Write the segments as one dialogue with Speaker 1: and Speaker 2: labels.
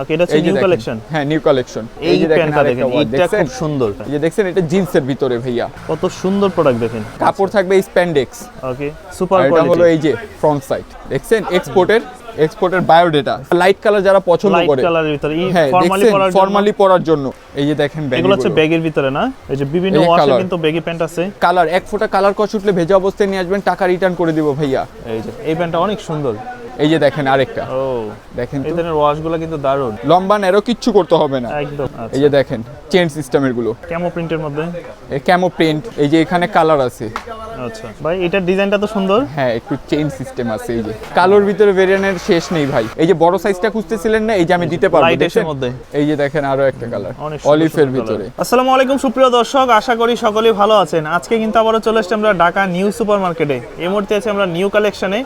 Speaker 1: ওকে, এটা হচ্ছে new collection.
Speaker 2: হ্যাঁ, নিউ কালেকশন।
Speaker 1: এই যে প্যান্টটা দেখেন, এটা খুব সুন্দর।
Speaker 2: এই যে দেখছেন, এটা জিন্সের ভিতরে ভাইয়া,
Speaker 1: কত সুন্দর প্রোডাক্ট দেখেন।
Speaker 2: কাপড় থাকবে স্প্যান্ডেক্স।
Speaker 1: ওকে, সুপার
Speaker 2: এটা
Speaker 1: কোয়ালিটি।
Speaker 2: হলো এই যে ফ্রন্ট সাইড, দেখছেন এক্সপোর্টের বায়োডাটা। লাইট কালার যারা পছন্দ করে,
Speaker 1: লাইট কালারের ভিতরে এই
Speaker 2: হ্যাঁ,
Speaker 1: ফর্মালি
Speaker 2: পরার জন্য এই যে দেখেন ব্যাগ,
Speaker 1: এগুলো হচ্ছে ব্যাগের ভিতরে না, এই যে বিভিন্ন ওয়াশে কিন্তু ব্যাগি প্যান্ট আছে।
Speaker 2: কালার এক ফোঁটা কালার কষ উঠলে ভেজা অবস্থায় নিয়ে আসবেন, টাকা রিটার্ন করে দিব ভাইয়া।
Speaker 1: এই যে এই প্যান্টটা অনেক সুন্দর।
Speaker 2: এই যে দেখেন আরেকটা,
Speaker 1: ও
Speaker 2: দেখেন
Speaker 1: এই ধরনের ওয়াশগুলো কিন্তু দারুণ,
Speaker 2: লম্বা ন্যারো কিচ্ছু করতে হবে না
Speaker 1: একদম।
Speaker 2: এই যে দেখেন চেন সিস্টেমের গুলো,
Speaker 1: ক্যামো প্রিন্টের মধ্যে,
Speaker 2: এই ক্যামো প্রিন্ট। এই যে এখানে কালার আছে।
Speaker 1: আচ্ছা ভাই, এটার ডিজাইনটা তো সুন্দর।
Speaker 2: হ্যাঁ, একটু চেইন সিস্টেম আছে। এই যে কালোর ভিতরে ভেরিয়েন্টের শেষ নেই ভাই। এই যে বড় সাইজটা খুঁজতেছিলেন না, এই যে আমি দিতে পারবো
Speaker 1: লাইটের মধ্যে।
Speaker 2: এই যে দেখেন আরো একটা কালার
Speaker 1: অনেক
Speaker 2: অলিভের ভিতরে।
Speaker 1: আসসালামু আলাইকুম সুপ্রিয় দর্শক, আশা করি সকলেই ভালো আছেন। আজকে কিন্তু আবারও চলে এসেছি আমরা ঢাকা নিউ সুপার মার্কেটে। এই মুহূর্তে আছি আমরা নিউ কালেকশনে,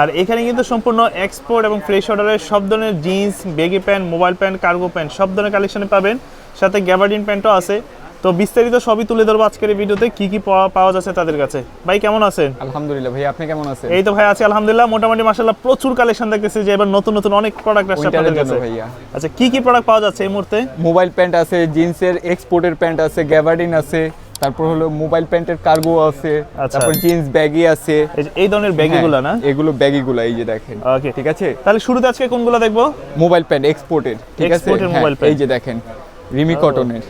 Speaker 1: আর এখানে কিন্তু সম্পূর্ণ এক্সপোর্ট এবং ফ্রেশ অর্ডারের সব ধরনের jeans, baggy pant, mobile pant, cargo pant সব ধরনের কালেকশনে পাবেন, সাথে গ্যাবার্ডিন প্যান্টও আছে। তো বিস্তারিত সবই তুলে ধরবো আজকের এই ভিডিওতে, কি কি পাওয়া যাচ্ছে তাদের কাছে। ভাই কেমন আছেন?
Speaker 2: আলহামদুলিল্লাহ ভাই, আপনি কেমন আছেন?
Speaker 1: এই তো ভাই আছি আলহামদুলিল্লাহ, মোটামুটি মাশাআল্লাহ প্রচুর কালেকশন দেখতেছি যে এবার নতুন নতুন অনেক প্রোডাক্ট আসছে আপনাদের কাছে
Speaker 2: ভাইয়া।
Speaker 1: আচ্ছা, কি কি প্রোডাক্ট পাওয়া যাচ্ছে এই মুহূর্তে?
Speaker 2: মোবাইল প্যান্ট আছে, জিন্সের এক্সপোর্টের প্যান্ট আছে, গ্যাবার্ডিন আছে, তারপর হলো মোবাইল প্যান্টের কার্গো আছে, তারপর জিন্স ব্যাগি আছে।
Speaker 1: এই ধরনের ব্যাগিগুলো না,
Speaker 2: এগুলো ব্যাগিগুলো এই যে দেখেন।
Speaker 1: ওকে
Speaker 2: ঠিক আছে,
Speaker 1: তাহলে শুরুতে আজকে কোনগুলো দেখবো?
Speaker 2: মোবাইল প্যান্ট এক্সপোর্টের। ঠিক আছে,
Speaker 1: এক্সপোর্টের মোবাইল প্যান্ট।
Speaker 2: এই যে দেখেন রিমি কটনের,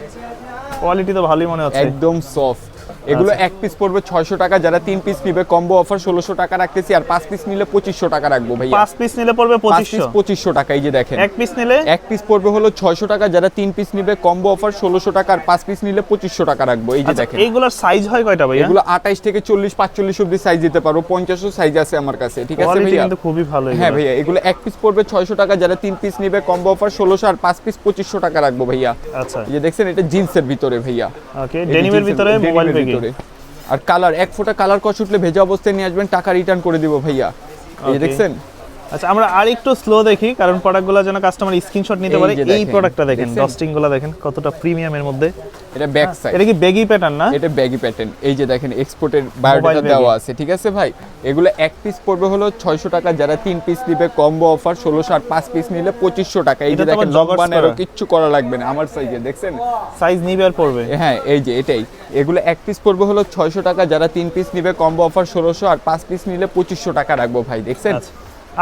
Speaker 1: কোয়ালিটি তো ভালোই মনে হচ্ছে,
Speaker 2: একদম সফট। এগুলো এক পিস পড়বে 600 টাকা, যারা 3 পিস নিবে কম্বো অফার 1600 টাকা রাখতেছি, আর 5 পিস নিলে 2500 টাকা রাখবো ভাইয়া।
Speaker 1: 5 পিস নিলে পড়বে
Speaker 2: 2500 টাকা। এই যে দেখেন,
Speaker 1: এক পিস নিলে
Speaker 2: এক পিস পড়বে হলো 600 টাকা, যারা 3 পিস নিবে কম্বো অফার 1600 টাকা, আর 5 পিস নিলে 2500 টাকা রাখবো। এই যে দেখেন,
Speaker 1: এইগুলোর সাইজ হয় কয়টা ভাইয়া?
Speaker 2: এগুলো 28 থেকে 40 45 অবধি সাইজ দিতে পারো, 50 সাইজ আছে আমার কাছে। ঠিক আছে
Speaker 1: কোয়ালিটি
Speaker 2: ভাইয়া,
Speaker 1: কিন্তু খুবই ভালো।
Speaker 2: হ্যাঁ ভাইয়া, এগুলো এক পিস পড়বে 600 টাকা, যারা 3 পিস নিবে কম্বো অফার 1600, আর 5 পিস 2500 টাকা রাখবো ভাইয়া।
Speaker 1: আচ্ছা,
Speaker 2: এই যে দেখছেন, এটা জিন্সের ভিতরে ভাইয়া।
Speaker 1: ওকে, ডেনিমের ভিতরে মোবাইল ব্যাগি।
Speaker 2: আর কালার এক ফোঁটা কালার কষ উঠলে ভেজা অবস্থায় নিয়ে আসবেন, টাকা রিটার্ন করে দিব ভাইয়া। এই যে দেখছেন।
Speaker 1: আচ্ছা, আমরা আর একটু স্লো দেখি, কারণ প্রোডাক্টগুলো যেন কাস্টমার স্ক্রিনশট নিতে পারে। এই প্রোডাক্টটা দেখেন, ডস্টিংগুলো দেখেন কতটা প্রিমিয়ামের মধ্যে।
Speaker 2: এটা ব্যাক সাইড,
Speaker 1: এটা কি ব্যাগি প্যাটার্ন না?
Speaker 2: এটা ব্যাগি প্যাটার্ন। এই যে দেখেন এক্সপোর্টের বায়োডাটা দেওয়া আছে। ঠিক আছে ভাই, এগুলো এক পিস পড়বে হলো 600 টাকা, যারা 3 পিস নিবে কম্বো অফার 1600, আর 5 পিস নিলে 2500 টাকা। এই যে দেখেন লম্বা ন্যারো কিচ্ছু করা লাগবে না, আমার সাইজে দেখছেন,
Speaker 1: সাইজ নিবে আর পড়বে।
Speaker 2: হ্যাঁ, এই যে এটাই। এগুলো এক পিস পড়বে হলো 600 টাকা, যারা 3 পিস নিবে কম্বো অফার 1600, আর 5 পিস নিলে 2500 টাকা রাখবো ভাই। দেখছেন,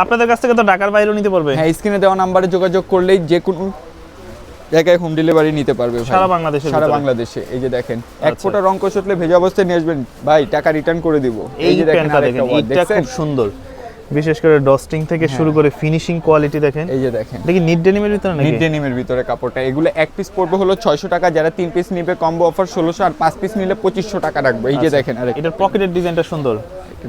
Speaker 1: আপনাদের কাছ থেকে তো ঢাকার বাইরেও নিতে পারবে।
Speaker 2: হ্যাঁ, স্ক্রিনে দেওয়া নম্বরে যোগাযোগ করলেই যে কোনো জায়গায় হোম ডেলিভারি নিতে পারবে ভাই,
Speaker 1: সারা বাংলাদেশে।
Speaker 2: সারা বাংলাদেশে। এই যে দেখেন, এক ফোঁটা রং কষ উঠলে ভেজা অবস্থায় নিয়ে আসবেন ভাই, টাকা রিটার্ন করে দিব।
Speaker 1: এই যে প্যান্টটা দেখেন, এটা খুব সুন্দর, বিশেষ করে ডস্টিং থেকে শুরু করে ফিনিশিং কোয়ালিটি দেখেন।
Speaker 2: এই যে দেখেন,
Speaker 1: দেখি নিট ডেনিমের ভিতরে নাকি?
Speaker 2: নিট ডেনিমের ভিতরে কাপড়টা। এগুলো এক পিস পড়বে হলো 600 টাকা, যারা 3 পিস নিবে কম্বো অফার 1600, আর 5 পিস নিলে 2500 টাকা রাখবো। এই যে দেখেন, আরে
Speaker 1: এটার পকেটের ডিজাইনটা সুন্দর,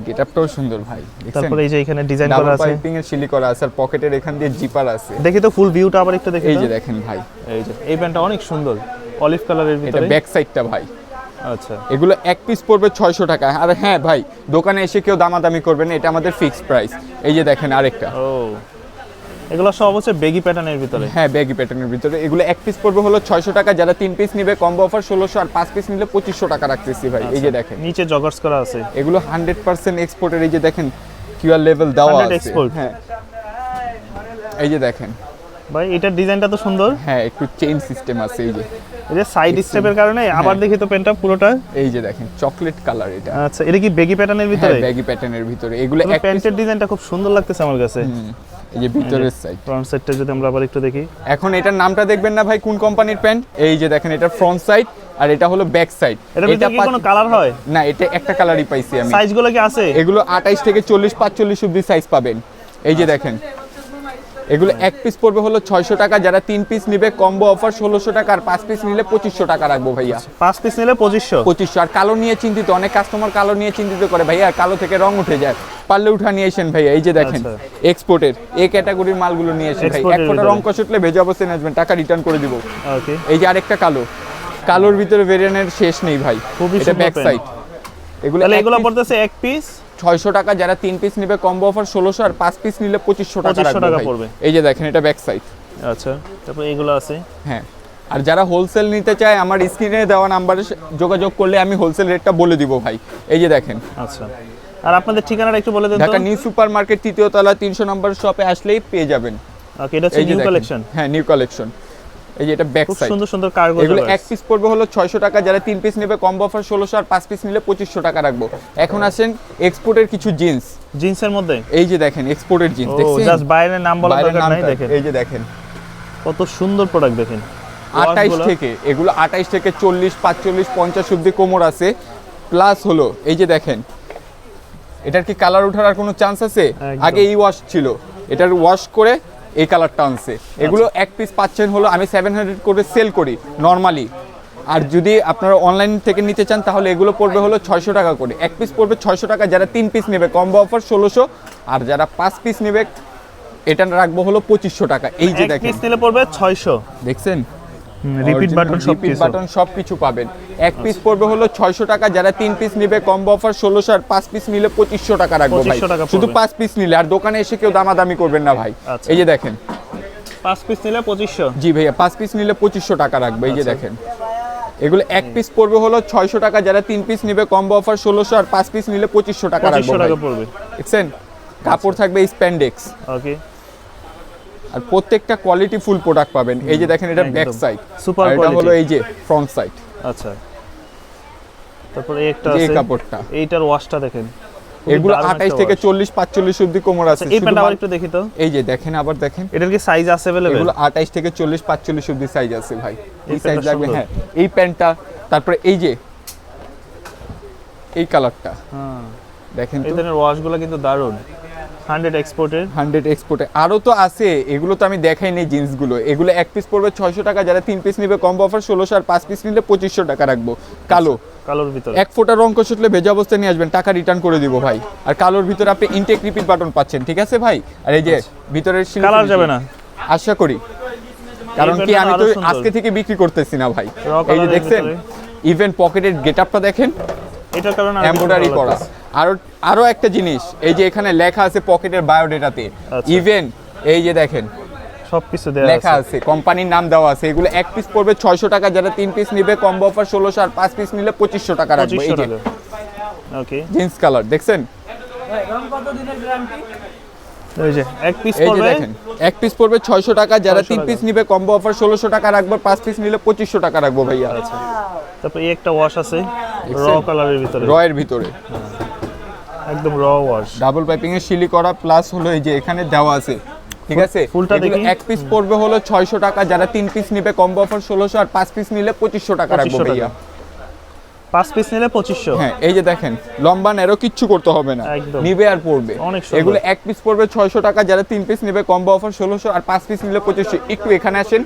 Speaker 2: গেটআপটাও সুন্দর ভাই। দেখছেন,
Speaker 1: তারপরে এই যে এখানে ডিজাইন করা আছে,
Speaker 2: পাইপিং এর সিলি করা আছে, আর পকেটের এখান দিয়ে জিপার আছে।
Speaker 1: দেখি তো ফুল ভিউটা আবার একটু দেখি।
Speaker 2: এই যে দেখেন ভাই,
Speaker 1: এই যে এই প্যান্টটা অনেক সুন্দর, অলিভ কালারের
Speaker 2: এটা
Speaker 1: ভিতরে।
Speaker 2: ব্যাক সাইডটা ভাই।
Speaker 1: আচ্ছা,
Speaker 2: এগুলো এক পিস পড়বে 600 টাকা। আর হ্যাঁ ভাই, দোকানে এসে কেউ দামাদামি করবে না, এটা আমাদের ফিক্সড প্রাইস। এই যে দেখেন আরেকটা,
Speaker 1: ও এগুলো সব হচ্ছে বেগি প্যাটার্নের ভিতরে।
Speaker 2: হ্যাঁ, ব্যাগি প্যাটার্নের ভিতরে। এগুলো এক পিস পড়বে হলো 600 টাকা, যারা 3 পিস নিবে কম্বো অফার 1600, আর 5 পিস নিলে 2500 টাকা রাখতেছি ভাই। এই যে দেখেন,
Speaker 1: নিচে জগার্স করা আছে,
Speaker 2: এগুলো 100% এক্সপোর্টের। এই যে দেখেন কিউআর লেভেল দেওয়া আছে,
Speaker 1: export।
Speaker 2: হ্যাঁ। এই যে দেখেন
Speaker 1: ভাই, এটার ডিজাইনটা তো সুন্দর।
Speaker 2: হ্যাঁ, একটু চেইন সিস্টেম আছে। এই যে
Speaker 1: সাইড স্টেপের কারণে আবার দেখি তো প্যান্টটা পুরোটা।
Speaker 2: এই যে দেখেন চকলেট কালার এটা।
Speaker 1: আচ্ছা, এটা কি বেগি প্যাটার্নের ভিতরে?
Speaker 2: হ্যাঁ, ব্যাগি প্যাটার্নের ভিতরে। এগুলো এক
Speaker 1: প্যান্টের ডিজাইনটা খুব সুন্দর লাগতেছে আমার কাছে।
Speaker 2: এই যে ভিতরের সাইড,
Speaker 1: ফ্রন্ট সাইডটা যদি আমরা আবার একটু দেখি।
Speaker 2: এখন এটার নামটা দেখবেন না ভাই কোন কোম্পানির প্যান্ট। এই যে দেখেন, এটা ফ্রন্ট সাইড, আর এটা হলো ব্যাক সাইড।
Speaker 1: এটা কি কোনো কালার হয়?
Speaker 2: না, এটা একটা কালারই পাইছি আমি।
Speaker 1: সাইজগুলো কি আছে?
Speaker 2: এগুলো 28 থেকে 40 45 অবধি সাইজ পাবেন। এই যে দেখেন, এগুলো এক পিস পড়বে হলো 600 টাকা, যারা 3 পিস নিবে কম্বো অফার 1600 টাকা, আর 5 পিস নিলে 2500 টাকা রাখবো ভাইয়া।
Speaker 1: 5 পিস নিলে 2500।
Speaker 2: আর কালো নিয়ে চিন্তিত, অনেক কাস্টমার কালো নিয়ে চিন্তিত করে ভাইয়া, কালো থেকে রং উঠে যায়, পারলে উঠা নিয়ে আসেন ভাইয়া। এই যে দেখেন এক্সপোর্টের এই ক্যাটাগরির মালগুলো নিয়ে আসেন ভাই, এক ফোঁটা রং কষ উঠলে ভেজা অবস্থায় নিয়ে আসবেন, টাকা রিটার্ন করে দিব।
Speaker 1: ওকে,
Speaker 2: এই যে আরেকটা কালো, কালোর ভিতরে ভেরিয়েন্টের শেষ নেই ভাই। এটা ব্যাক সাইড।
Speaker 1: এগুলো পড়তেছে এক পিস
Speaker 2: 600 টাকা, যারা 3 পিস নিবে কম্বো অফার 1600, আর 5 পিস নিলে 2500 টাকা
Speaker 1: পড়বে।
Speaker 2: এই যে দেখেন, এটা ব্যাক সাইড।
Speaker 1: আচ্ছা, তারপর এগুলো আছে।
Speaker 2: হ্যাঁ, আর যারা হোলসেল নিতে চায় আমার স্ক্রিনে দেওয়া নাম্বারে যোগাযোগ করলে আমি হোলসেল রেটটা বলে দিব ভাই। এই যে দেখেন।
Speaker 1: আচ্ছা, আর আপনাদের ঠিকানাটা একটু বলে দেন তো।
Speaker 2: ঢাকা নিউ সুপার মার্কেট 3য় তলা 300 নম্বর শপে আসলেই পেয়ে যাবেন।
Speaker 1: ওকে, এটা হচ্ছে নিউ কালেকশন।
Speaker 2: হ্যাঁ, নিউ কালেকশন। এই যে এটা ব্যাক
Speaker 1: খুব
Speaker 2: সাইড,
Speaker 1: সুন্দর সুন্দর কার্গো।
Speaker 2: এগুলো এক পিস পড়বে হলো 600 টাকা, যারা 3 পিস নেবে কম্বো অফার 1600, আর 5 পিস নিলে 2500 টাকা রাখবো। এখন আসেন এক্সপোর্টের কিছু জিন্স,
Speaker 1: জিন্সের মধ্যে
Speaker 2: এই যে দেখেন এক্সপোর্টের জিন্স,
Speaker 1: ও
Speaker 2: দেখছেন
Speaker 1: জাস্ট বাইরের নাম বলার
Speaker 2: বাইরের
Speaker 1: দরকার নাই,
Speaker 2: নামটা,
Speaker 1: দেখেন
Speaker 2: এই যে দেখেন
Speaker 1: কত সুন্দর প্রোডাক্ট দেখেন।
Speaker 2: 28 থেকে, এগুলো 28 থেকে 40, 45, 50 অবধি কোমর আছে। প্লাস হলো এই যে দেখেন, এটার কি কালার ওঠার আর কোনো চান্স আছে?
Speaker 1: একদম।
Speaker 2: আগে এই ওয়াশ ছিল, এটার ওয়াশ করে এই কালারটা আনছে। এগুলো এক পিস পাচ্ছেন হলো আমি 700 করে সেল করি নরমালি, আর যদি আপনারা অনলাইন থেকে নিতে চান তাহলে এগুলো পড়বে হলো 600 টাকা করে। এক পিস পড়বে 600 টাকা, যারা 3 পিস নেবে কম্বো অফার 1600, আর যারা 5 পিস নেবে এটা রাখবো হলো 2500 টাকা। এই যে
Speaker 1: এক
Speaker 2: দেখেন,
Speaker 1: পিস নিলে পড়বে 600।
Speaker 2: দেখছেন
Speaker 1: রিপিট বাটন সব
Speaker 2: রিপিট
Speaker 1: কিছু।
Speaker 2: বাটন সবকিছু পাবেন। এক পিস পড়বে হলো 600 টাকা, যারা 3 পিস নেবে কম্বো অফার 1600, আর 5 পিস নিলে 2500 টাকা রাখবো ভাই,
Speaker 1: 2500 টাকা
Speaker 2: শুধু
Speaker 1: পড়বে।
Speaker 2: 5 পিস নিলে। আর দোকানে এসে কেউ দামাদামি করবেন না ভাই।
Speaker 1: আচ্ছা।
Speaker 2: এই যে দেখেন,
Speaker 1: 5 পিস নিলে 2500।
Speaker 2: জি ভাইয়া 5 পিস নিলে 2500 টাকা রাখবো। এই যে
Speaker 1: আচ্ছা।
Speaker 2: দেখেন, এগুলো এক পিস পড়বে হলো 600 টাকা, যারা 3 পিস নেবে কম্বো অফার 1600, আর 5 পিস নিলে 2500 টাকা রাখবো
Speaker 1: 2500
Speaker 2: ভাই।
Speaker 1: টাকা পড়বে।
Speaker 2: দেখছেন কাপড় থাকবে স্প্যান্ডেক্স,
Speaker 1: ওকে,
Speaker 2: আর প্রত্যেকটা কোয়ালিটি ফুল প্রোডাক্ট পাবেন। এই যে দেখেন এটা ব্যাক
Speaker 1: একদম।
Speaker 2: সাইড,
Speaker 1: Super
Speaker 2: আর এটা
Speaker 1: quality।
Speaker 2: হলো এই যে ফ্রন্ট সাইড,
Speaker 1: আচ্ছা। তারপরে একটা
Speaker 2: এই
Speaker 1: আছে
Speaker 2: কাপড়টা,
Speaker 1: এইটার ওয়াশটা দেখেন। খুবই
Speaker 2: এগুলো
Speaker 1: দারুণ
Speaker 2: 28
Speaker 1: একটা
Speaker 2: থেকে
Speaker 1: wash।
Speaker 2: 40, 45 অবধি কোমর আছে।
Speaker 1: এই প্যান্ট আবার একটু দেখি তো।
Speaker 2: এই যে দেখেন, আবার দেখেন
Speaker 1: এটার কি সাইজ আছে अवेलेबल?
Speaker 2: এগুলো 28 থেকে 40, 45 অবধি সাইজ আছে ভাই। এই
Speaker 1: এই
Speaker 2: সাইজ
Speaker 1: প্যান্টটা
Speaker 2: লাগবে,
Speaker 1: সুন্দর।
Speaker 2: হ্যাঁ এই প্যান্টটা। তারপরে এই যে এই কালারটা
Speaker 1: হ্যাঁ,
Speaker 2: দেখেন
Speaker 1: এই
Speaker 2: তো,
Speaker 1: ধরনের ওয়াশগুলো কিন্তু দারুণ। 100 এক্সপোর্টের।
Speaker 2: 100 এক্সপোর্টে আরো তো আছে, এগুলো তো আমি দেখাই নেই জিন্সগুলো। এগুলো এক পিস পড়বে 600 টাকা, যারা 3 পিস নেবে কম্বো অফার 1600, আর 5 পিস নিলে 2500 টাকা রাখবো। কালো,
Speaker 1: কালোর ভিতরে।
Speaker 2: এক ফোঁটা রং কষলে ভেজা অবস্থায় নিয়ে আসবেন, টাকা রিটার্ন করে দিব ভাই। আর কালোর ভিতরে আপনি ইনটেক রিপিট বাটন পাচ্ছেন, ঠিক আছে ভাই। আর এই যে ভিতরের
Speaker 1: কালার যাবে না।
Speaker 2: আশা করি, কারণ কি
Speaker 1: প্যান্টটা
Speaker 2: আমি
Speaker 1: আরো
Speaker 2: তো
Speaker 1: সুন্দর।
Speaker 2: আজকে থেকে বিক্রি করতেছি না ভাই।
Speaker 1: Raw
Speaker 2: এই যে
Speaker 1: colour এর
Speaker 2: দেখছেন
Speaker 1: ভিতরে।
Speaker 2: ইভেন পকেটের গেটআপটা দেখেন,
Speaker 1: এটার কারণে
Speaker 2: এমব্রয়ডারি করা। আরো একটা জিনিস, এই যে এখানে লেখা আছে পকেটের বায়োডেটাতে,
Speaker 1: আচ্ছা।
Speaker 2: ইভেন এই যে দেখেন
Speaker 1: সবকিছু দেয়া
Speaker 2: লেখা
Speaker 1: আছে।
Speaker 2: আছে, কোম্পানির নাম দেওয়া আছে। এগুলো এক পিস পড়বে 600 টাকা, যারা 3 পিস নিবে কম্বো অফার 1600, আর 5 পিস নিলে 2500 টাকা রাখবো। এই
Speaker 1: 2500
Speaker 2: যে
Speaker 1: টাকা। ওকে,
Speaker 2: জিন্স কালার দেখছেন,
Speaker 1: এই যে এক পিস
Speaker 2: এই যে
Speaker 1: পড়বে
Speaker 2: দেখেন এক পিস পড়বে 600 টাকা, যারা
Speaker 1: 600
Speaker 2: 3 পিস নিবে কম্বো অফার 1600 টাকা রাখবো, 5 পিস নিলে 2500 টাকা রাখবো ভাইয়া।
Speaker 1: আচ্ছা। তারপর এই একটা ওয়াশ আছে র
Speaker 2: দেখছেন?
Speaker 1: কালারের ভিতরে,
Speaker 2: রয়ের ভিতরে
Speaker 1: একদম র ওয়াশ।
Speaker 2: ডাবল পাইপিং এর শিলি করা, প্লাস হলো এই যে এখানে দেওয়া আছে, ঠিক আছে।
Speaker 1: ফুলটা
Speaker 2: এগুলো
Speaker 1: দেখি।
Speaker 2: এক পিস পড়বে হলো 600 টাকা, যারা 3 পিস নিবে কম্বো অফার 1600, আর 5 পিস নিলে 2500 টাকা রাখবো
Speaker 1: 2500
Speaker 2: ভাইয়া।
Speaker 1: 5 পিস নিলে 2500।
Speaker 2: হ্যাঁ, এই যে দেখেন লম্বা নেরো কিচ্ছু করতে হবে না,
Speaker 1: একদম।
Speaker 2: নিবে আর পড়বে।
Speaker 1: অনেক সুন্দর।
Speaker 2: এগুলো এক পিস পড়বে 600 টাকা, যারা 3 পিস নিবে কম্বো অফার 1600, আর 5 পিস নিলে 2500। একটু এখানে আসেন,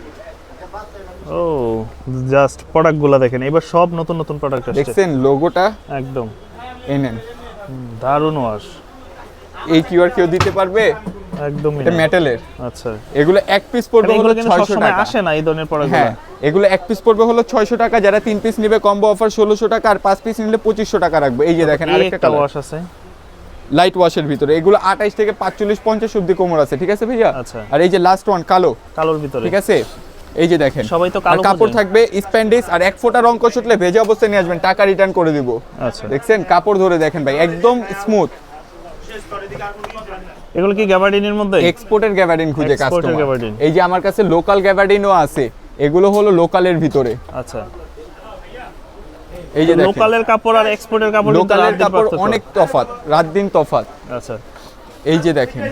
Speaker 1: ও জাস্ট প্রোডাক্টগুলো দেখেন, এবার সব নতুন নতুন প্রোডাক্ট আসছে।
Speaker 2: দেখছেন লোগোটা,
Speaker 1: একদম
Speaker 2: এনেন।
Speaker 1: দারুণ ওয়াশ।
Speaker 2: এই কিউআর কেউ দিতে পারবে?
Speaker 1: একদমই
Speaker 2: এটা
Speaker 1: না।
Speaker 2: মেটালের।
Speaker 1: আচ্ছা,
Speaker 2: এগুলো এক পিস পড়বে হলো
Speaker 1: এগুলো কিন্তু
Speaker 2: 600
Speaker 1: সবসময়
Speaker 2: টাকা।
Speaker 1: আসে না এই ধরনের প্রোডাক্টগুলো।
Speaker 2: হ্যাঁ, এগুলো এক পিস পড়বে হলো 600 টাকা, যারা 3 পিস নিবে কম্বো অফার 1600 টাকা, আর 5 পিস নিলে 2500 টাকা রাখবো। এই যে দেখেন
Speaker 1: এই
Speaker 2: আরেকটা
Speaker 1: একটা
Speaker 2: কালার
Speaker 1: ওয়াশ আছে।
Speaker 2: লাইট ওয়াশের ভিতরে, এগুলো 28 থেকে 45, 50 অবধি কোমর আছে, ঠিক আছে ভাইয়া।
Speaker 1: আচ্ছা।
Speaker 2: আর এই যে লাস্ট ওয়ান কালো,
Speaker 1: কালোর ভিতরে।
Speaker 2: ঠিক আছে। এই যে দেখেন
Speaker 1: সবাই তো
Speaker 2: আর
Speaker 1: কালো
Speaker 2: কাপড়
Speaker 1: বোঝে।
Speaker 2: থাকবে স্প্যান্ডিস, আর এক ফোঁটা রং কষলে ভেজা অবস্থায় নিয়ে আসবেন, টাকা রিটার্ন করে দিব।
Speaker 1: আচ্ছা,
Speaker 2: দেখছেন কাপড় ধরে দেখেন ভাই, একদম স্মুথ।
Speaker 1: এগুলো কি গ্যাবার্ডিনের মধ্যে?
Speaker 2: এক্সপোর্টের গ্যাবার্ডিন খুঁজে
Speaker 1: Exported
Speaker 2: কাস্টমার।
Speaker 1: gabardine।
Speaker 2: এই যে আমার কাছে লোকাল গ্যাবার্ডিনও আছে, এগুলো হলো লোকালের ভিতরে।
Speaker 1: আচ্ছা,
Speaker 2: এই যে দেখেন
Speaker 1: লোকালের কাপড় আর এক্সপোর্টের কাপড় কিন্তু
Speaker 2: লোকালের
Speaker 1: রাত দিন
Speaker 2: কাপড়
Speaker 1: পার্থক্য।
Speaker 2: অনেক তফাৎ, রাত দিন তফাৎ।
Speaker 1: আচ্ছা,
Speaker 2: এই যে দেখেন,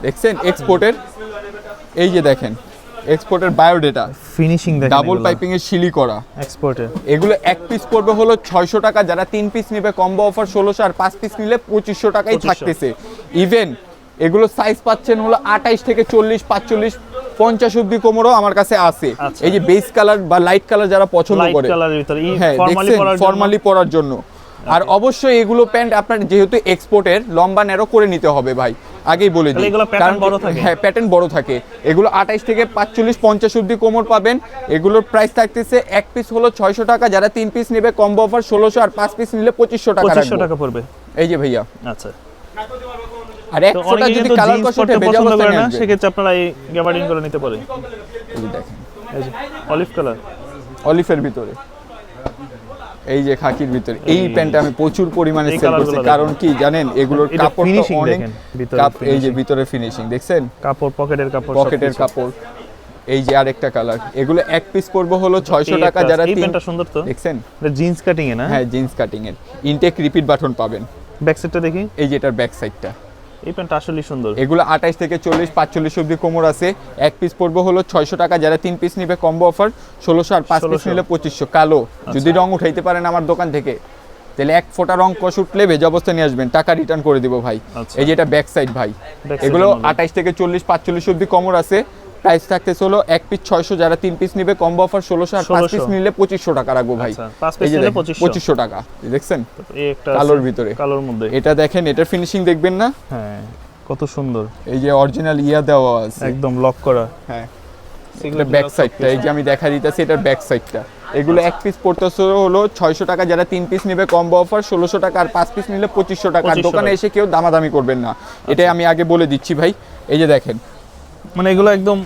Speaker 2: দেখছেন এক্সপোর্টের, এই যে দেখেন এক্সপোর্টের বায়োডেটা,
Speaker 1: ফিনিশিং দেখেন।
Speaker 2: ডাবল পাইপিং এর শিলি করা।
Speaker 1: এক্সপোর্টের।
Speaker 2: এগুলো এক পিস পড়বে হলো 600 টাকা, যারা 3 পিস নেবে কম্বো অফার 1600, আর 5 পিস নিলে 2500 টাকাই
Speaker 1: 2500
Speaker 2: থাকতেছে। ইভেন এগুলো সাইজ পাচ্ছেন হলো 28 থেকে 40, 45, 50 অবধি কোমরও আমার কাছে আছে।
Speaker 1: আচ্ছা।
Speaker 2: এই যে বেস কালার বা লাইট কালার যারা পছন্দ
Speaker 1: লাইট
Speaker 2: করে,
Speaker 1: কালারের ভিতরে
Speaker 2: হ্যাঁ
Speaker 1: ফর্মালি
Speaker 2: দেখছেন
Speaker 1: পরার
Speaker 2: ফর্মালি পরার জন্য। আর অবশ্যই এগুলো প্যান্ট আপনার যেহেতু এক্সপোর্টের, লম্বা ন্যারো করে নিতে হবে ভাই, আগেই বলে দিই।
Speaker 1: এগুলো pattern বড় থাকে।
Speaker 2: হ্যাঁ প্যাটার্ন বড় থাকে। এগুলো 28 থেকে 45, 50 অবধি কোমর পাবেন। এগুলোর প্রাইস থাকতেছে এক পিস হলো 600 টাকা, যারা 3 পিস নেবে কম্বো অফার 1600, আর 5 পিস নিলে 2500 টাকা
Speaker 1: 2500
Speaker 2: রাখবো।
Speaker 1: টাকা পড়বে।
Speaker 2: এই যে ভাইয়া,
Speaker 1: আচ্ছা,
Speaker 2: আর এক
Speaker 1: তো
Speaker 2: ফোঁটা
Speaker 1: অনেকে
Speaker 2: যদি
Speaker 1: কিন্তু
Speaker 2: কালার
Speaker 1: জিন্স
Speaker 2: কষে
Speaker 1: পড়তে
Speaker 2: ভেজা
Speaker 1: পছন্দ
Speaker 2: অবস্থায়
Speaker 1: করে না,
Speaker 2: নিয়ে আসবেন।
Speaker 1: সেক্ষেত্রে আপনারা এই গ্যাবার্ডিন করে নিতে পারেন।
Speaker 2: এই যে দেখেন
Speaker 1: এই যে অলিভ কালার।
Speaker 2: অলিভের ভিতরে এই যে খাকির ভিতরে এই প্যান্টটা আমি প্রচুর পরিমাণে
Speaker 1: এই
Speaker 2: সেল করছি,
Speaker 1: কালারগুলো
Speaker 2: কারণ কি জানেন এগুলোর
Speaker 1: এটা
Speaker 2: কাপড়টা
Speaker 1: finishing
Speaker 2: অনেক
Speaker 1: দেখেন, ভিতরে
Speaker 2: এই যে ভিতরে ফিনিশিং দেখছেন,
Speaker 1: কাপড় পকেটের কাপড়
Speaker 2: পকেটের
Speaker 1: সবকিছু।
Speaker 2: কাপড়। এই যে আরেকটা কালার, এগুলো এক পিস পড়বে হলো 600
Speaker 1: এই
Speaker 2: টাকা।
Speaker 1: একটা
Speaker 2: যারা
Speaker 1: আছে, এই প্যান্টটা সুন্দর তো,
Speaker 2: দেখছেন,
Speaker 1: এটা জিন্স কাটিং এ না?
Speaker 2: হ্যাঁ জিন্স কাটিং এর ইনটেক রিপিট বাটন পাবেন।
Speaker 1: ব্যাক সাইডটা দেখি,
Speaker 2: এই যে এটার ব্যাক সাইডটা,
Speaker 1: এই প্যান্টটা আসলে সুন্দর।
Speaker 2: এগুলো 28 থেকে 40 45 অবধি কোমর আছে। এক পিস পড়বে হলো 600 টাকা। যারা 3 পিস নিবে কম্বো অফার 1600, আর 5 পিস
Speaker 1: 1600
Speaker 2: নিলে 2500। কালো যদি রং উঠাইতে পারেন আমার দোকান থেকে, তাহলে এক ফোঁটা রং কষ উঠলে ভেজা অবস্থা নিয়ে আসবেন, টাকা রিটার্ন করে দিব ভাই।
Speaker 1: আচ্ছা।
Speaker 2: এই যে এটা ব্যাক সাইড ভাই,
Speaker 1: Back side
Speaker 2: এগুলো
Speaker 1: এর মধ্যে।
Speaker 2: 28 থেকে 40 45 অবধি কোমর আছে। প্রাইস থাকতেছে হলো এক পিস 600, যারা 3 পিস নিবে কম্বো অফার 1600, আর 5 পিস
Speaker 1: 1600
Speaker 2: নিলে 2500 টাকা রাখবো ভাই।
Speaker 1: আচ্ছা, 5 পিস
Speaker 2: এই যে
Speaker 1: নিলে
Speaker 2: দেখেন, 2500 টাকা। এই দেখছেন
Speaker 1: এই একটা
Speaker 2: কালোর
Speaker 1: আছে,
Speaker 2: ভিতরে,
Speaker 1: কালোর মধ্যে।
Speaker 2: এটা দেখেন, এটার ফিনিশিং দেখবেন না,
Speaker 1: হ্যাঁ কত সুন্দর,
Speaker 2: এই যে অরিজিনাল ইয়া দেওয়া আছে,
Speaker 1: একদম লক করা।
Speaker 2: হ্যাঁ এটা ব্যাক সাইডটা, এই যে আমি দেখা দিতেছি এটার ব্যাক সাইডটা। এগুলো এক পিস পড়তেছে হলো 600 টাকা। যারা 3 পিস নেবে কম্বো অফার 1600 টাকা, আর 5 পিস নিলে 2500 টাকা। আর
Speaker 1: 2500
Speaker 2: দোকানে
Speaker 1: টাকা।
Speaker 2: এসে কেউ দামাদামি করবেন না, এটাই আমি আগে বলে দিচ্ছি ভাই। এই যে দেখেন
Speaker 1: মানে এগুলো একদম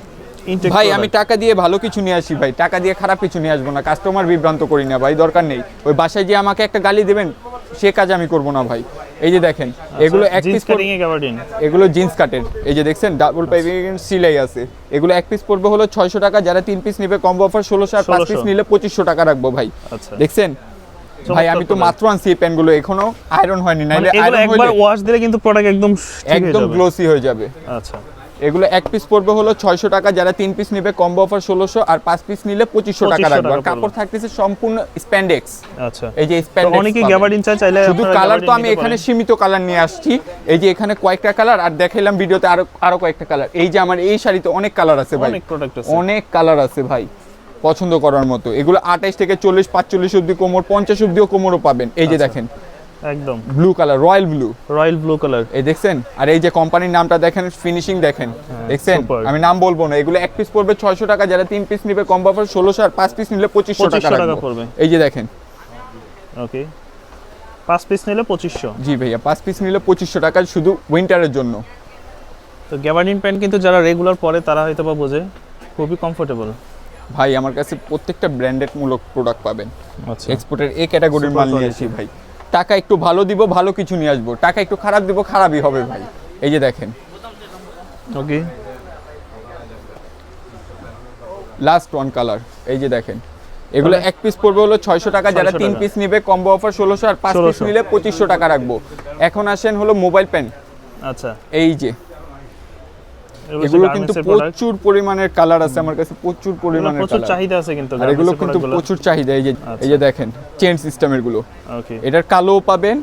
Speaker 1: ইনটেক
Speaker 2: ভাই, আমি টাকা দিয়ে ভালো কিছু নিয়ে আসি ভাই, টাকা দিয়ে খারাপ কিছু নিয়ে আসবো না। কাস্টমার বিভ্রান্ত করি না ভাই, দরকার নেই। ওই বাসায় গিয়ে আমাকে একটা গালি দেবেন, সে কাজ আমি করবো না ভাই। এই যে দেখেন এগুলো এক
Speaker 1: জিন্স
Speaker 2: পিস
Speaker 1: কাটিং এ গাবার্ডিন,
Speaker 2: এগুলো জিন্স কাটের, এই যে দেখছেন ডাবল পাইপিং সিলাই আছে। এগুলো এক পিস পড়বে হলো 600 টাকা। যারা 3 পিস নেবে কম্বো অফার 1600, আর 5 পিস
Speaker 1: 1600
Speaker 2: নিলে 2500 টাকা রাখবো ভাই।
Speaker 1: আচ্ছা।
Speaker 2: দেখছেন ভাই, আমি তো মাত্র আনছি এই প্যান্টগুলো, এখনো আয়রন হয়নি,
Speaker 1: মানে
Speaker 2: নাইলে
Speaker 1: এগুলো
Speaker 2: আয়রন
Speaker 1: একবার
Speaker 2: হলে
Speaker 1: ওয়াশ দিলে কিন্তু প্রোডাক্ট একদম ঠিক হয়ে
Speaker 2: একদম
Speaker 1: যাবে।
Speaker 2: গ্লোসি হয়ে যাবে।
Speaker 1: আচ্ছা,
Speaker 2: এগুলো এক পিস পড়বে হলো 600 টাকা। যারা 3 পিস নেবে কম্বো অফার 1600, আর 5 পিস নিলে 2500 টাকা
Speaker 1: 2500
Speaker 2: রাখবো। আর
Speaker 1: টাকা
Speaker 2: কাপড়
Speaker 1: পড়বে।
Speaker 2: থাকতেছে সম্পূর্ণ স্প্যান্ডেক্স,
Speaker 1: আচ্ছা।
Speaker 2: এই যে
Speaker 1: তো
Speaker 2: স্প্যান্ডেক্স।
Speaker 1: অনেকেই গাবার্ডিন চায়, চাইলে
Speaker 2: শুধু
Speaker 1: আপনারা
Speaker 2: কালার তো
Speaker 1: গাবার্ডিন
Speaker 2: আমি
Speaker 1: নিতে
Speaker 2: এখানে
Speaker 1: পারেন।
Speaker 2: সীমিত কালার নিয়ে আসছি। এই যে এখানে কয়েকটা কালার, আর দেখাইলাম ভিডিওতে আরো কয়েকটা কালার। এই যে আমার এই শাড়িতে অনেক কালার আছে ভাই,
Speaker 1: অনেক প্রোডাক্ট আছে।
Speaker 2: অনেক কালার আছে ভাই, পছন্দ করার মতো। এগুলো 28 থেকে 40 45 অবধি কোমর, 50 অবধিও কোমরও পাবেন। এই যে দেখেন
Speaker 1: একদম
Speaker 2: blue colour, royal blue,
Speaker 1: royal blue colour.
Speaker 2: এই দেখছেন। আর এই যে কোম্পানির নামটা দেখেন, ফিনিশিং দেখেন, দেখছেন।
Speaker 1: super।
Speaker 2: আমি নাম বলবো না। এগুলো এক পিস পড়বে 600 টাকা। যারা 3 পিস নিবে কম্বো অফার 1600, আর 5 পিস নিলে 2500 টাকা
Speaker 1: 2500 টাকা
Speaker 2: রাখবো।
Speaker 1: পড়বে।
Speaker 2: এই যে দেখেন,
Speaker 1: ওকে, 5 পিস নিলে 2500।
Speaker 2: জি ভাইয়া 5 পিস নিলে 2500 টাকা শুধু উইন্টারের জন্য।
Speaker 1: তো গ্যাবার্ডিন প্যান্ট কিন্তু যারা রেগুলার পরে তারা হয়তো বা বোঝে, খুবই কমফোর্টেবল।
Speaker 2: ভাই আমার কাছে প্রত্যেকটা ব্র্যান্ডেড মূলক প্রোডাক্ট পাবেন।
Speaker 1: আচ্ছা,
Speaker 2: এক্সপোর্টের এই ক্যাটাগরির
Speaker 1: Super
Speaker 2: মাল নিয়ে
Speaker 1: quality।
Speaker 2: আসি ভাই। টাকা একটু ভালো দিব, ভালো কিছু নিয়ে আসবো। টাকা একটু খারাপ দিব, খারাপই হবে ভাই। এই যে দেখেন
Speaker 1: ওকে,
Speaker 2: লাস্ট ওয়ান কালার, এই যে দেখেন এগুলো এক পিস পড়বে হলো 600 টাকা। যারা
Speaker 1: 600
Speaker 2: 3
Speaker 1: টাকা।
Speaker 2: পিস নিবে কম্বো অফার 1600, আর 5 পিস
Speaker 1: 1600
Speaker 2: নিলে 2500 টাকা রাখবো। এখন আসেন হলো মোবাইল পেন।
Speaker 1: আচ্ছা।
Speaker 2: এই যে এগুলো কিন্তু প্রচুর পরিমাণের কালার আছে আমার কাছে, প্রচুর পরিমাণের
Speaker 1: প্রচুর
Speaker 2: কালার।
Speaker 1: চাহিদা আছে কিন্তু
Speaker 2: আর এগুলো কিন্তু প্রচুর চাহিদা। এই যে দেখেন চেন সিস্টেমের গুলো,
Speaker 1: ওকে,
Speaker 2: এটার কালো পাবেন,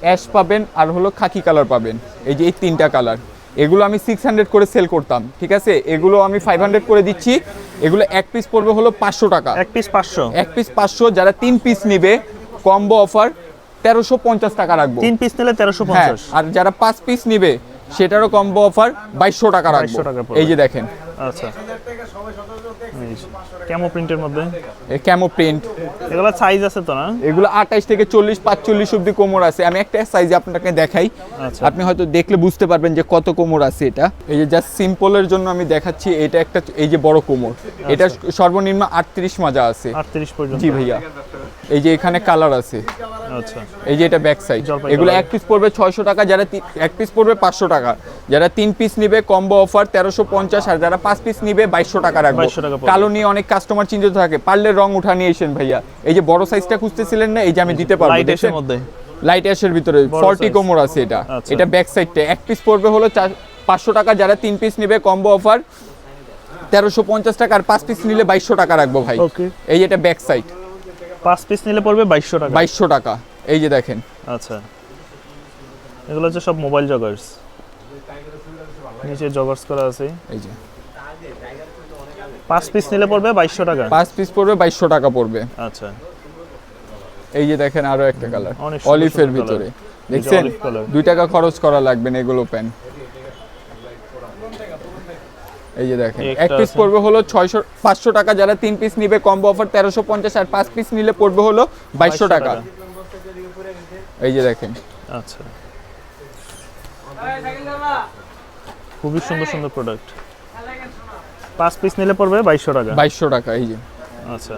Speaker 2: অ্যাশ পাবেন, আর হলো খাকি কালার পাবেন। এই যে এই তিনটা কালার, এগুলো আমি 600 করে সেল করতাম, ঠিক আছে, এগুলো আমি 500 করে দিচ্ছি। এগুলো এক পিস পড়বে হলো 500 টাকা।
Speaker 1: এক পিস 500,
Speaker 2: এক পিস 500। যারা 3 পিস নিবে কম্বো অফার 1350 টাকা রাখবো।
Speaker 1: 3 পিস নিলে
Speaker 2: হ্যাঁ,
Speaker 1: 1350।
Speaker 2: আর যারা 5 পিস নিবে সেটারও কম্বো অফার 2200 টাকা রাখবো।
Speaker 1: 2200 টাকা পড়বে।
Speaker 2: এই যে দেখেন
Speaker 1: আচ্ছা, ক্যামো প্রিন্টের মধ্যে
Speaker 2: ক্যামো প্রিন্ট,
Speaker 1: এগুলো সাইজ আছে তো না?
Speaker 2: এগুলো 28 থেকে 40 45 অবধি কোমর আছে। আমি একটা সাইজে আপনাকে দেখাই,
Speaker 1: আচ্ছা,
Speaker 2: আপনি হয়তো দেখলে বুঝতে পারবেন যে কত কোমর আছে এটা। এই যে জাস্ট সিম্পলের জন্য আমি দেখাচ্ছি, এটা একটা এই যে বড় কোমর, এটা সর্বনিম্ন 38 মাজা আছে।
Speaker 1: 38 পর্যন্ত।
Speaker 2: জি ভাইয়া, এই যে এখানে কালার আছে।
Speaker 1: আচ্ছা,
Speaker 2: এই যে এটা ব্যাক সাইড।
Speaker 1: জলপাই
Speaker 2: এগুলো
Speaker 1: কালার।
Speaker 2: এক পিস পড়বে 600 টাকা। যারা এক পিস পড়বে 500 টাকা। যারা 3 পিস নিবে কম্বো অফার 1350, আর যারা 5 পিস নিবে 2200 টাকা রাখবো।
Speaker 1: 2200 টাকা পড়বে।
Speaker 2: কালো নিয়ে অনেক কাস্টমার চিন্তিত থাকে, পারলে রং উঠা নিয়ে এসেন ভাইয়া। এই যে বড় সাইজটা খুঁজতেছিলেন না, এই যে আমি দিতে পারবো।
Speaker 1: লাইট এর
Speaker 2: দেখছেন?
Speaker 1: মধ্যে
Speaker 2: লাইট অ্যাশের ভিতরে
Speaker 1: বড়
Speaker 2: 40
Speaker 1: size।
Speaker 2: কোমর আছে এটা।
Speaker 1: আচ্ছা।
Speaker 2: এটা ব্যাক সাইডটা এক পিস পড়বে হলো 500 টাকা। যারা 3 পিস নিবে কম্বো অফার 1350 টাকা, আর 5 পিস নিলে 2200 টাকা রাখবো ভাই।
Speaker 1: ওকে,
Speaker 2: এই যে এটা ব্যাক সাইড
Speaker 1: 5 পিস নিলে পড়বে 2200 টাকা।
Speaker 2: 2200 টাকা। এই যে দেখেন
Speaker 1: আচ্ছা, এগুলো হচ্ছে সব মোবাইল জগার্স, নিচে জগার্স করা আছে।
Speaker 2: এই যে
Speaker 1: 5 পিস নিলে পড়বে 2200 টাকা।
Speaker 2: 5 পিস পড়বে 2200 টাকা পড়বে।
Speaker 1: আচ্ছা,
Speaker 2: এই যে দেখেন আরো একটা কালার
Speaker 1: অনেক সুন্দর
Speaker 2: অলিভের
Speaker 1: সুন্দর
Speaker 2: ভিতরে,
Speaker 1: colour।
Speaker 2: দেখছেন
Speaker 1: অলিভ কালার।
Speaker 2: 2 টাকা খরচ করা লাগবে না এগুলো পেন। এই যে দেখেন
Speaker 1: একটা
Speaker 2: এক পিস
Speaker 1: আছে।
Speaker 2: পড়বে হলো 500 টাকা। যারা 3 পিস নিবে কম্বো অফার 1350, আর 5 পিস নিলে পড়বে হলো 2200 টাকা। এই যে দেখেন
Speaker 1: আচ্ছা, খুবই সুন্দর সুন্দর প্রোডাক্ট। 5 পিস নিলে পড়বে 2200 টাকা।
Speaker 2: 2200 টাকা। এই যে
Speaker 1: আচ্ছা,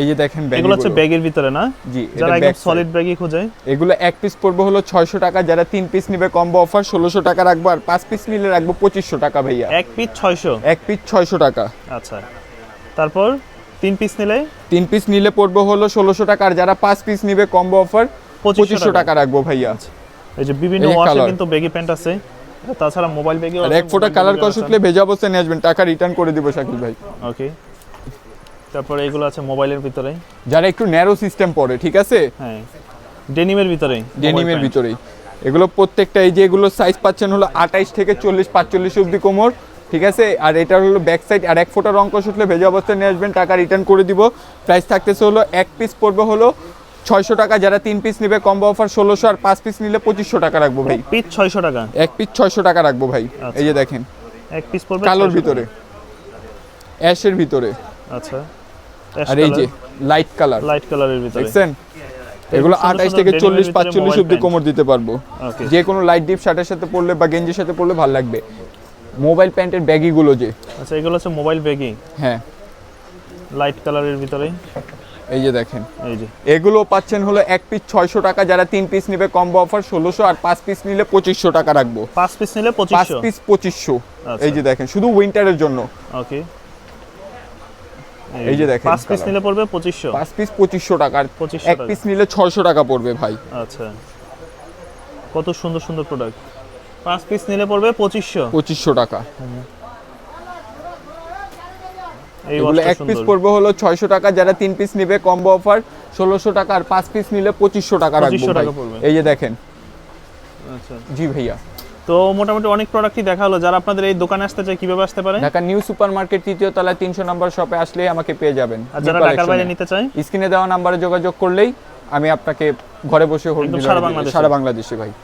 Speaker 2: এই যে দেখেন ব্যাগ,
Speaker 1: এগুলো হচ্ছে ব্যাগের ভিতরে না?
Speaker 2: জি,
Speaker 1: যারা
Speaker 2: এটা
Speaker 1: একদম
Speaker 2: ব্যাগ
Speaker 1: সলিড ব্যাগই খোঁজে।
Speaker 2: এগুলো এক পিস পড়বে হলো 600 টাকা, যারা 3 পিস নেবে কম্বো অফার 1600 টাকা রাখবো, আর 5 পিস নিলে রাখবো 2500 টাকা ভাইয়া।
Speaker 1: এক পিস 600।
Speaker 2: এক পিস 600 টাকা।
Speaker 1: আচ্ছা, তারপর 3 পিস নিলে
Speaker 2: 3 পিস নিলে পড়বে হলো 1600 টাকা, আর যারা 5 পিস নিবে কম্বো অফার 2500 টাকা রাখবো ভাইয়া।
Speaker 1: এই যে বিভিন্ন
Speaker 2: এই যে
Speaker 1: ওয়াশে
Speaker 2: colour।
Speaker 1: কিন্তু ব্যাগি প্যান্ট আছে, তাছাড়া মোবাইল ব্যাগও
Speaker 2: আর এক ফোঁটা কালার কস উঠলে ভেজা অবস্থায় নিয়ে আসবেন, টাকা রিটার্ন করে দিব শাকিল ভাই।
Speaker 1: ওকে, তারপরে এগুলো আছে মোবাইলের ভিতরে,
Speaker 2: যারা একটু ন্যারো সিস্টেম পড়ে, ঠিক আছে,
Speaker 1: হ্যাঁ ডেনিমের ভিতরে,
Speaker 2: ডেনিমের ভিতরেই এগুলো প্রত্যেকটা। এই যে এগুলো সাইজ পাচ্ছেন হলো 28 থেকে 40 45 অবধি কোমর, ঠিক আছে। আর এটা হলো ব্যাক সাইড, আর এক ফোঁটা রং কস উঠলে ভেজা অবস্থায় নিয়ে আসবেন, টাকা রিটার্ন করে দিব। প্রাইস থাকতেছে হলো এক পিস পড়বে হলো 600 টাকা, যারা 3 পিস নেবে কম্বো অফার 1600, আর 5 পিস নিলে 2500 টাকা রাখবো ভাই।
Speaker 1: পিস 600 টাকা,
Speaker 2: এক পিস 600 টাকা রাখবো ভাই।
Speaker 1: আচ্ছা।
Speaker 2: এই যে দেখেন
Speaker 1: এক পিস পড়বে
Speaker 2: কালোর
Speaker 1: 600
Speaker 2: ভিতরে, অ্যাশের ভিতরে,
Speaker 1: টাকা। আচ্ছা,
Speaker 2: আর এই যে লাইট কালার,
Speaker 1: লাইট কালারের ভিতরে
Speaker 2: দেখছেন এগুলো
Speaker 1: সুন্দর
Speaker 2: 28
Speaker 1: সুন্দর
Speaker 2: থেকে
Speaker 1: denim এর
Speaker 2: 40
Speaker 1: ভিতরে
Speaker 2: 45
Speaker 1: mobile
Speaker 2: অবধি
Speaker 1: pant।
Speaker 2: কোমর দিতে পারবো।
Speaker 1: ওকে,
Speaker 2: যে কোনো লাইট ডিপ শার্টের সাথে পরলে বা গেঞ্জির সাথে পরলে ভালো লাগবে। মোবাইল প্যান্টের ব্যাগিগুলো যে,
Speaker 1: আচ্ছা এগুলো হচ্ছে মোবাইল ব্যাগই
Speaker 2: হ্যাঁ
Speaker 1: লাইট কালারের ভিতরে,
Speaker 2: এই যে দেখেন
Speaker 1: এই যে
Speaker 2: এগুলো পাচ্ছেন হলো এক পিস 600 টাকা, যারা 3 পিস নেবে কম্বো অফার 1600, আর 5 পিস নিলে 2500 টাকা রাখবো।
Speaker 1: 5 পিস নিলে
Speaker 2: 5
Speaker 1: 2500।
Speaker 2: পিস 2500।
Speaker 1: আচ্ছা।
Speaker 2: এই যে দেখেন শুধু উইন্টারের জন্য,
Speaker 1: ওকে,
Speaker 2: এই যে দেখেন
Speaker 1: 5 পিস
Speaker 2: colour।
Speaker 1: নিলে পড়বে 2500।
Speaker 2: 5 পিস 2500 টাকা, আর
Speaker 1: 2500
Speaker 2: এক
Speaker 1: টাকা।
Speaker 2: পিস নিলে 600 টাকা পড়বে ভাই।
Speaker 1: আচ্ছা, কত সুন্দর সুন্দর প্রোডাক্ট। 5 পিস নিলে পড়বে 2500।
Speaker 2: 2500 টাকা।
Speaker 1: এই
Speaker 2: এগুলো
Speaker 1: ওয়াচটা
Speaker 2: এক পিস
Speaker 1: সুন্দর।
Speaker 2: পড়বে হলো 600 টাকা, যারা 3 পিস নেবে কম্বো অফার 1600 টাকা, আর 5 পিস নিলে 2500 টাকা রাখবো
Speaker 1: 2500
Speaker 2: ভাই।
Speaker 1: টাকা পড়বে।
Speaker 2: এই যে দেখেন,
Speaker 1: আচ্ছা,
Speaker 2: জি ভাইয়া।
Speaker 1: তো মোটামুটি অনেক প্রোডাক্টই দেখা হলো। যারা আপনাদের এই দোকানে আসতে চায় কিভাবে আসতে পারে?
Speaker 2: ঢাকা নিউ সুপার মার্কেট 3য় তলায় 300 নম্বর শপে আসলে আমাকে পেয়ে যাবেন।
Speaker 1: আর যারা ঢাকার বাইরে নিতে চায়
Speaker 2: স্ক্রিনে দেওয়া নাম্বারে যোগাযোগ করলেই আমি আপনাকে ঘরে বসে হোম
Speaker 1: একদম
Speaker 2: ডেলিভারি
Speaker 1: সারা বাংলাদেশে।
Speaker 2: সারা বাংলাদেশে ভাই।